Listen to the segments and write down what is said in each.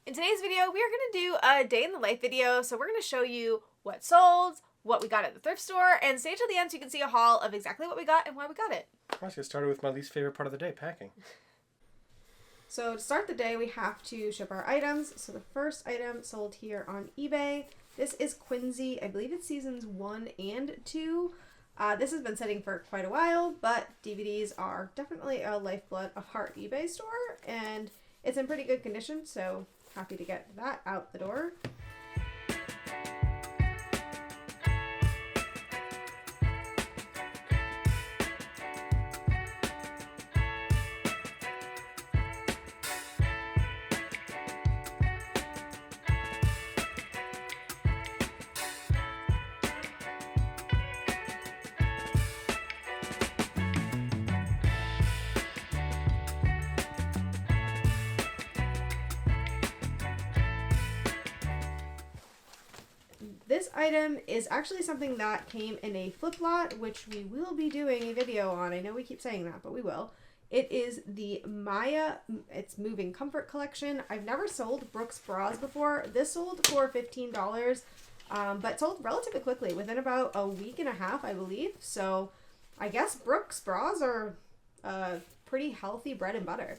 In today's video, we are going to do a day in the life video. So we're going to show you what sold, what we got at the thrift store, and stay till the end so you can see a haul of exactly what we got and why we got it. Let's get started with my least favorite part of the day, packing. So to start the day, we have to ship our items. So the first item sold here on eBay. This is Quincy. I believe it's seasons 1 and 2. This has been sitting for quite a while, but DVDs are definitely a lifeblood of our eBay store, and it's in pretty good condition, so happy to get that out the door. This item is actually something that came in a flip lot, which we will be doing a video on. I know we keep saying that, but we will. It is the Maya, it's Moving Comfort collection. I've never sold Brooks bras before. This sold for $15, but sold relatively quickly, within about a week and a half, I believe. So I guess Brooks bras are pretty healthy bread and butter.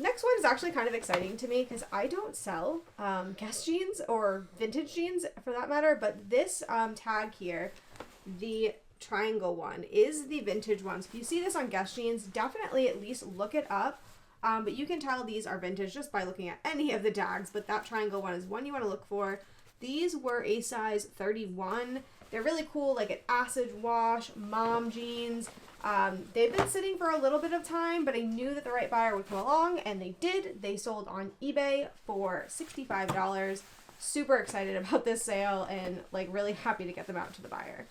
Next one is actually kind of exciting to me because I don't sell Guess jeans or vintage jeans for that matter, but this tag here, the triangle one, is the vintage one. So if you see this on Guess jeans, definitely at least look it up. But you can tell these are vintage just by looking at any of the tags, but that triangle one is one you want to look for. These were a size 31. They're really cool, like an acid wash, mom jeans. They've been sitting for a little bit of time, but I knew that the right buyer would come along, and they did. They sold on eBay for $65. Super excited about this sale and like really happy to get them out to the buyer.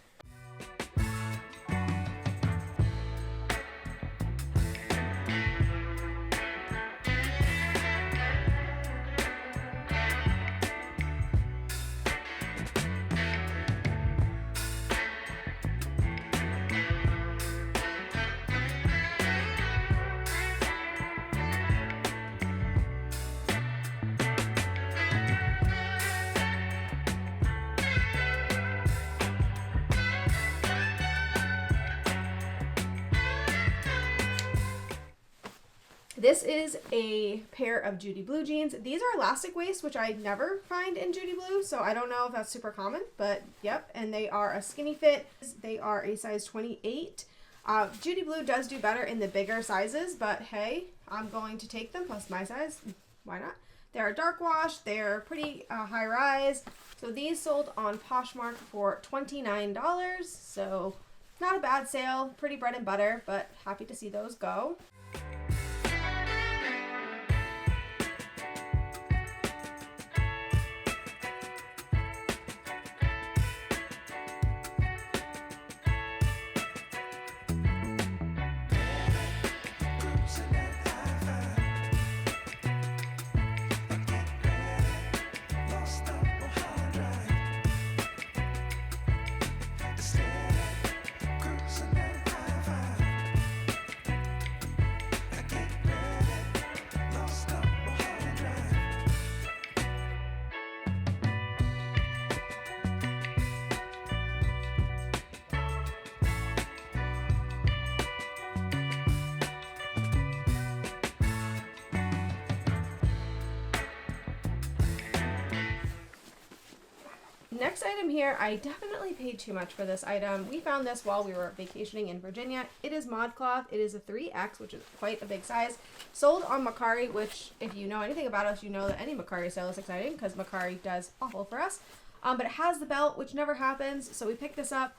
This is a pair of Judy Blue jeans. These are elastic waist, which I never find in Judy Blue, so I don't know if that's super common, but yep, and they are a skinny fit. They are a size 28. Judy Blue does do better in the bigger sizes, but hey, I'm going to take them, plus my size, why not? They're a dark wash, they're pretty high rise, so these sold on Poshmark for $29, so not a bad sale, pretty bread and butter, but happy to see those go. Next item here, I definitely paid too much for this item. We found this while we were vacationing in Virginia. It is ModCloth. It is a 3X, which is quite a big size. Sold on Mercari, which if you know anything about us, you know that any Mercari sale is exciting because Mercari does awful for us. But it has the belt, which never happens, so we picked this up.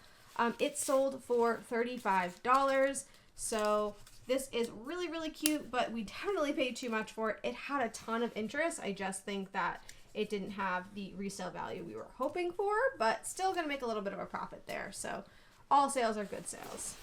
It sold for $35. So this is really, really cute, but we definitely paid too much for it. It had a ton of interest. I just think that it didn't have the resale value we were hoping for, but still gonna make a little bit of a profit there. So all sales are good sales.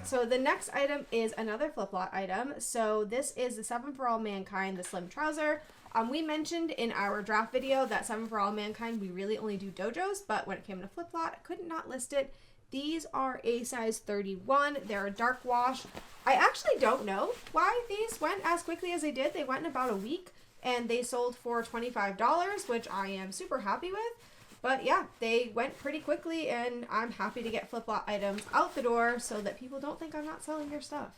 So the next item is another flip-flop item. So this is the 7 for All Mankind, the slim trouser. We mentioned in our draft video that 7 for All Mankind, we really only do dojos, but when it came to flip-flop, I could not list it. These are a size 31. They're a dark wash. I actually don't know why these went as quickly as they did. They went in about a week, and they sold for $25, which I am super happy with. But yeah, they went pretty quickly, and I'm happy to get flip-flop items out the door so that people don't think I'm not selling your stuff.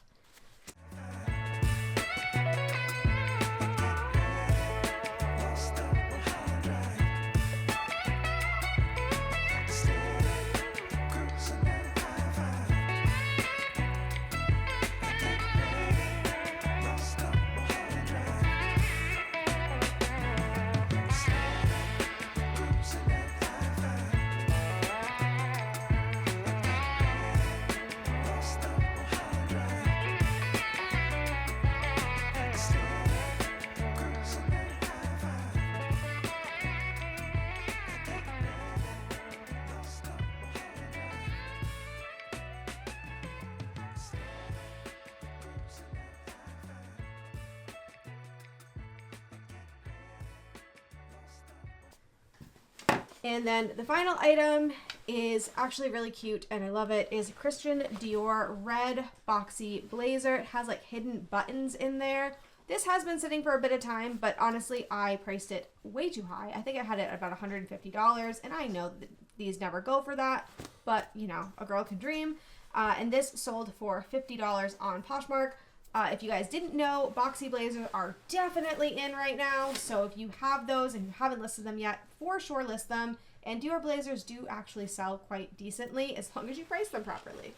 And then the final item is actually really cute, and I love it, is a Christian Dior red boxy blazer. It has like hidden buttons in there. This has been sitting for a bit of time, but honestly, I priced it way too high. I think I had it at about $150, and I know that these never go for that, but you know, a girl can dream. And this sold for $50 on Poshmark. If you guys didn't know, boxy blazers are definitely in right now. So if you have those and you haven't listed them yet, for sure list them. And Dior blazers do actually sell quite decently as long as you price them properly.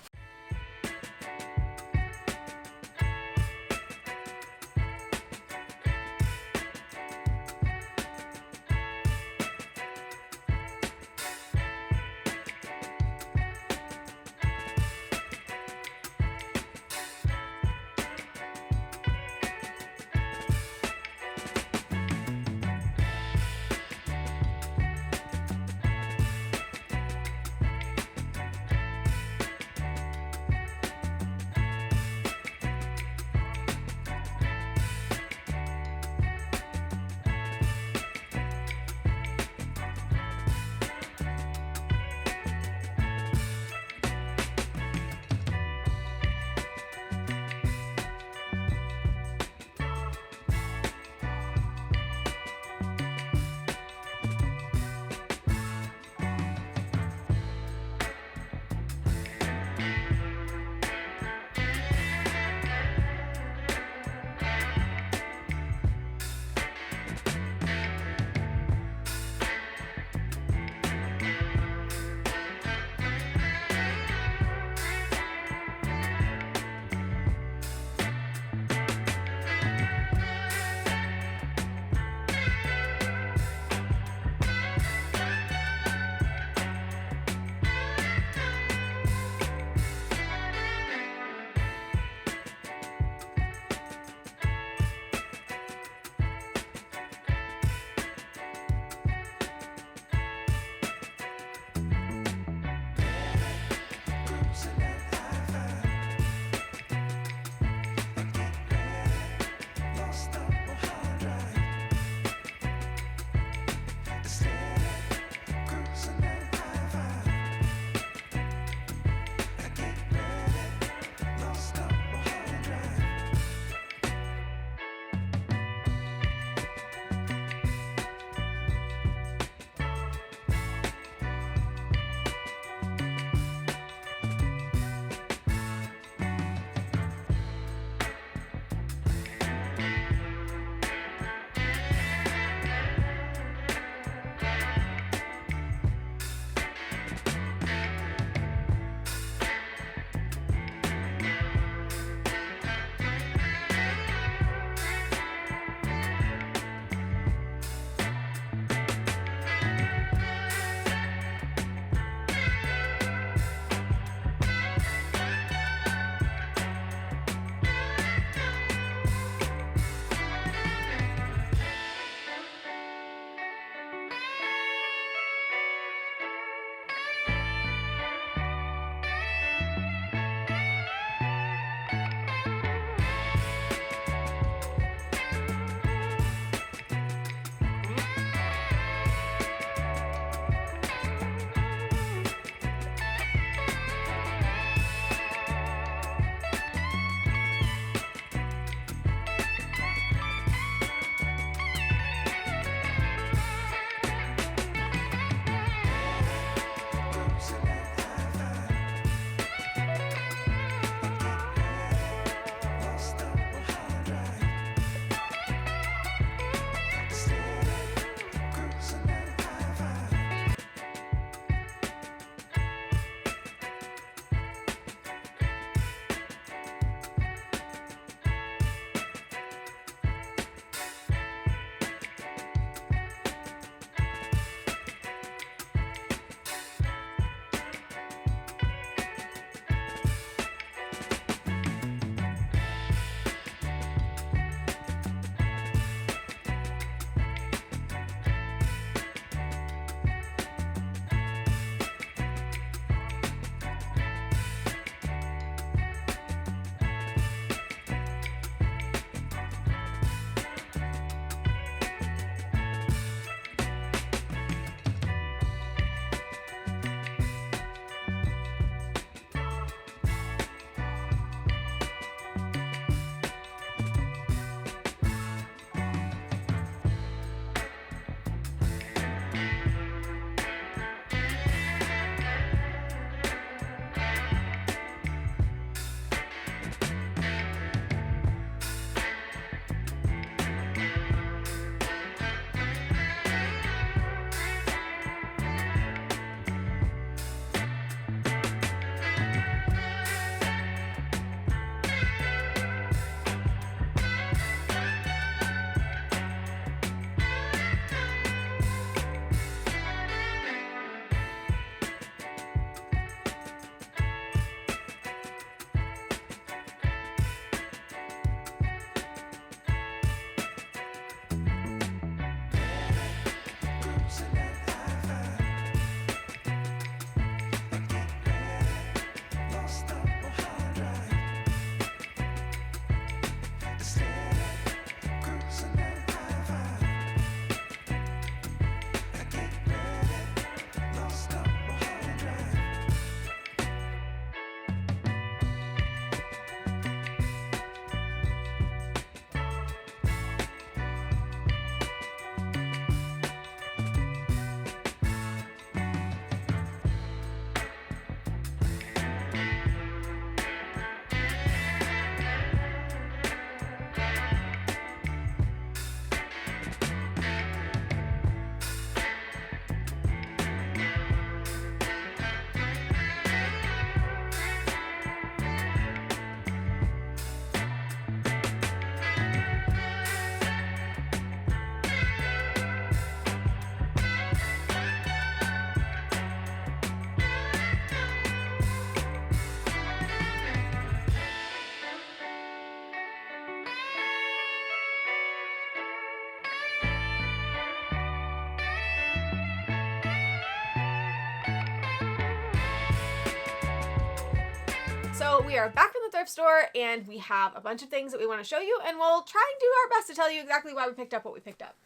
So we are back from the thrift store and we have a bunch of things that we want to show you, and we'll try and do our best to tell you exactly why we picked up what we picked up.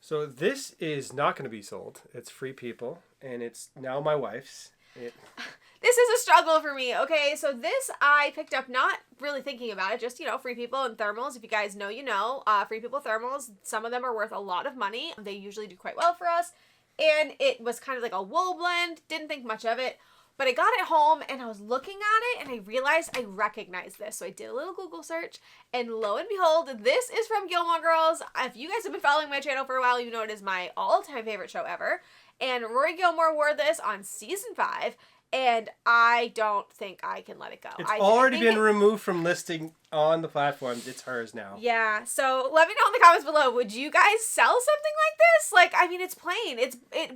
So this is not going to be sold. It's Free People, and it's now my wife's. This is a struggle for me, okay? So this I picked up not really thinking about it, just, Free People and thermals. If you guys know, you know. Free People thermals, some of them are worth a lot of money. They usually do quite well for us. And it was kind of like a wool blend. Didn't think much of it. But I got it home and I was looking at it and I realized I recognized this. So I did a little Google search and lo and behold, this is from Gilmore Girls. If you guys have been following my channel for a while, you know it is my all-time favorite show ever. And Rory Gilmore wore this on season 5 and I don't think I can let it go. It's already been removed from listing on the platforms. It's hers now. Yeah, so let me know in the comments below. Would you guys sell something like this? Like, I mean, it's plain.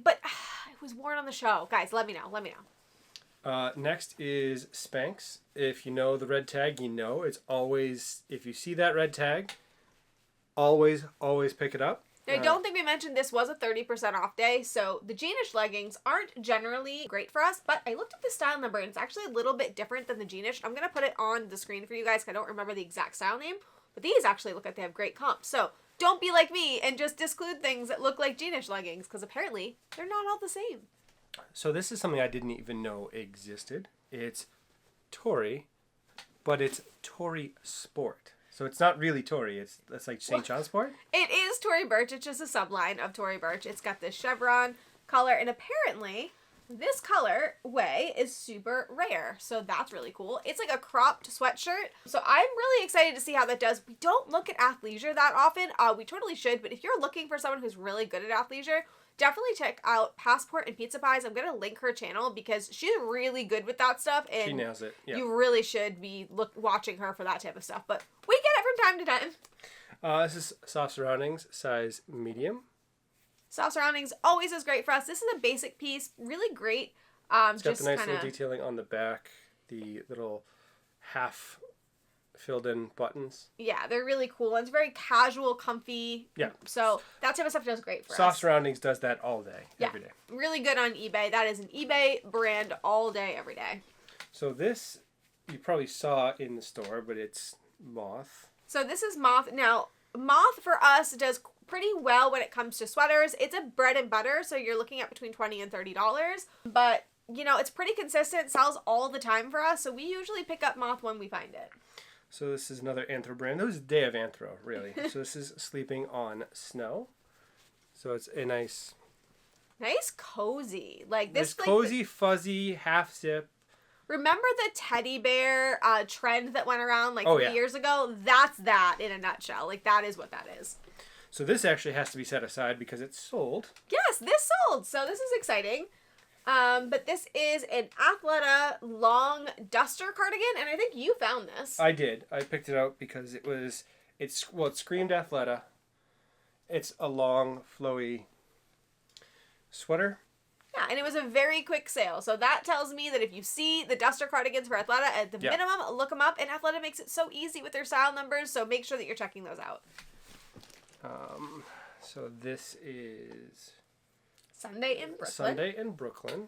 But it was worn on the show. Guys, let me know. Let me know. Next is Spanx. If you know the red tag, you know it's always, if you see that red tag, always pick it up. Now, I don't think we mentioned this was a 30% off day, so the jeanish leggings aren't generally great for us, but I looked at the style number and it's actually a little bit different than the jeanish. I'm going to put it on the screen for you guys because I don't remember the exact style name, but these actually look like they have great comps. So don't be like me and just disclude things that look like jeanish leggings because apparently they're not all the same. So this is something I didn't even know existed. It's Tory, but it's Tory Sport. So it's not really Tory. It's like St. John Sport. It is Tory Burch. It's just a subline of Tory Burch. It's got this chevron color, and apparently this color way is super rare. So that's really cool. It's like a cropped sweatshirt. So I'm really excited to see how that does. We don't look at athleisure that often. We totally should, but if you're looking for someone who's really good at athleisure, definitely check out Passport and Pizza Pies. I'm going to link her channel because she's really good with that stuff. And she nails it. Yeah. You really should be watching her for that type of stuff. But we get it from time to time. This is Soft Surroundings, size medium. Soft Surroundings always is great for us. This is a basic piece. Really great. It's got the nice little detailing on the back. The little half filled in buttons. Yeah, they're really cool. It's very casual, comfy. Yeah. So that type of stuff does great for us. Soft Surroundings does that all day, every day. Really good on eBay. That is an eBay brand all day, every day. So this, you probably saw in the store, but it's Moth. So this is Moth. Now, Moth for us does pretty well when it comes to sweaters. It's a bread and butter, so you're looking at between $20 and $30. But, it's pretty consistent, sells all the time for us, so we usually pick up Moth when we find it. So this is another Anthro brand. This is Day of Anthro, really. So this is Sleeping on Snow. So it's a nice cozy. Like this cozy, fuzzy, half zip. Remember the teddy bear trend that went around 3 years ago? That's that in a nutshell. Like that is what that is. So this actually has to be set aside because it's sold. Yes, this sold. So this is exciting. But this is an Athleta long duster cardigan, and I think you found this. I did. I picked it out because it screamed Athleta. It's a long, flowy sweater. Yeah, and it was a very quick sale. So that tells me that if you see the duster cardigans for Athleta, at the minimum, look them up. And Athleta makes it so easy with their style numbers, so make sure that you're checking those out. So this is Sunday in Brooklyn. Sunday in Brooklyn.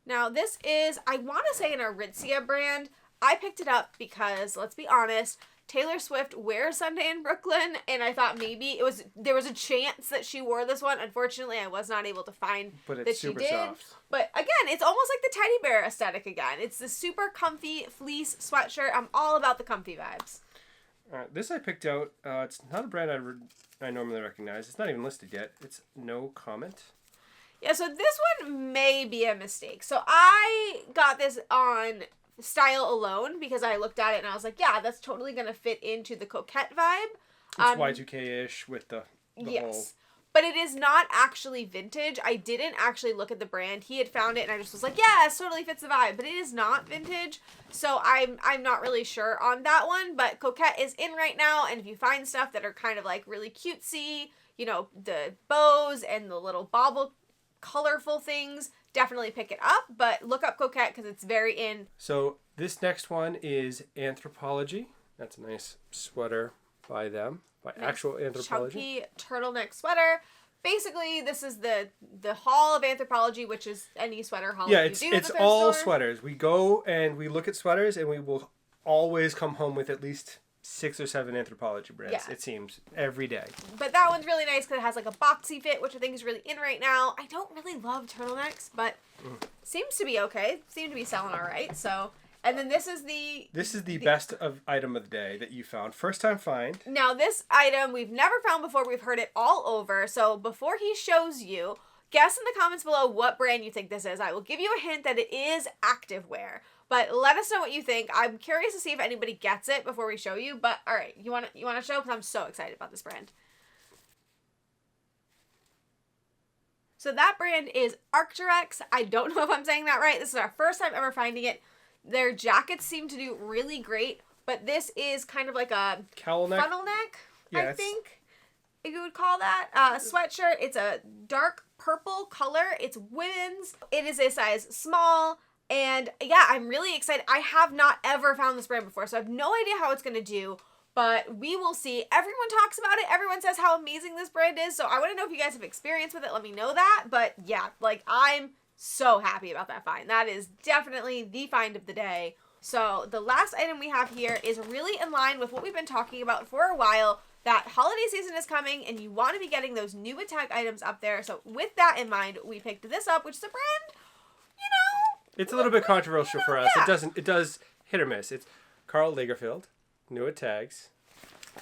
Now this is, I want to say, an Aritzia brand. I picked it up because, let's be honest, Taylor Swift wears Sunday in Brooklyn, and I thought maybe there was a chance that she wore this one. Unfortunately, I was not able to find that she did. Soft. But again, it's almost like the teddy bear aesthetic again. It's the super comfy fleece sweatshirt. I'm all about the comfy vibes. This I picked out. It's not a brand I normally recognize. It's not even listed yet. It's No Comment. Yeah, so this one may be a mistake. So I got this on style alone because I looked at it and I was like, yeah, that's totally going to fit into the coquette vibe. It's Y2K-ish with the whole... But it is not actually vintage. I didn't actually look at the brand. He had found it and I just was like, yeah, it totally fits the vibe. But it is not vintage. So I'm not really sure on that one. But coquette is in right now. And if you find stuff that are kind of like really cutesy, the bows and the little bauble colorful things, definitely pick it up. But look up coquette because it's very in. So this next one is Anthropology. That's a nice sweater by them. By nice actual Anthropology. Chunky turtleneck sweater. basically, this is the Hall of Anthropology, which is any sweater haul. Yeah, you it's do at the it's thrift all store. sweaters. We go and we look at sweaters, and we will always come home with at least 6 or 7 Anthropology brands. Yeah. It seems every day. But that one's really nice because it has like a boxy fit, which I think is really in right now. I don't really love turtlenecks, but seems to be okay. Seem to be selling all right. So, and then this is the best of item of the day that you found. First time find. Now this item we've never found before. We've heard it all over. So before he shows you, guess in the comments below what brand you think this is. I will give you a hint that it is activewear. But let us know what you think. I'm curious to see if anybody gets it before we show you. But all right, you want to show? Because I'm so excited about this brand. So that brand is Arc'teryx. I don't know if I'm saying that right. This is our first time ever finding it. Their jackets seem to do really great, but this is kind of like a Cowl neck. funnel neck, Yeah, I think you would call that. Sweatshirt. It's a dark purple color. It's women's. It is a size small. And yeah, I'm really excited. I have not ever found this brand before, so I have no idea how it's going to do, but we will see. Everyone talks about it. Everyone says how amazing this brand is, so I want to know if you guys have experience with it. Let me know that. But yeah, like I'm so happy about that find. That is definitely the find of the day. So the last item we have here is really in line with what we've been talking about for a while. That holiday season is coming and you want to be getting those new attack items up there. So with that in mind, we picked this up, which is a brand, you know, It's a little bit controversial for us. yeah. It does hit or miss. It's Karl Lagerfeld, new at tags,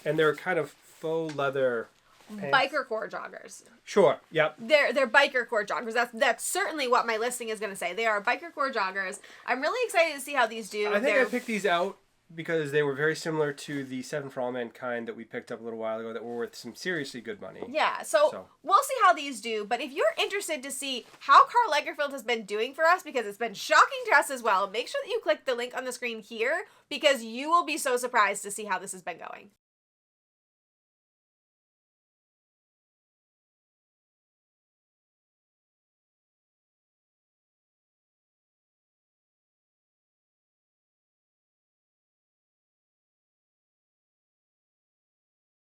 and they're kind of faux leather pants. biker core joggers. Sure. Yep. They're biker core joggers. That's certainly what my listing is going to say. They are biker core joggers. I'm really excited to see how these do. I think I picked these out because they were very similar to the 7 for All Mankind that we picked up a little while ago that were worth some seriously good money. Yeah, so we'll see how these do. But if you're interested to see how Karl Lagerfeld has been doing for us, because it's been shocking to us as well, make sure that you click the link on the screen here because you will be so surprised to see how this has been going.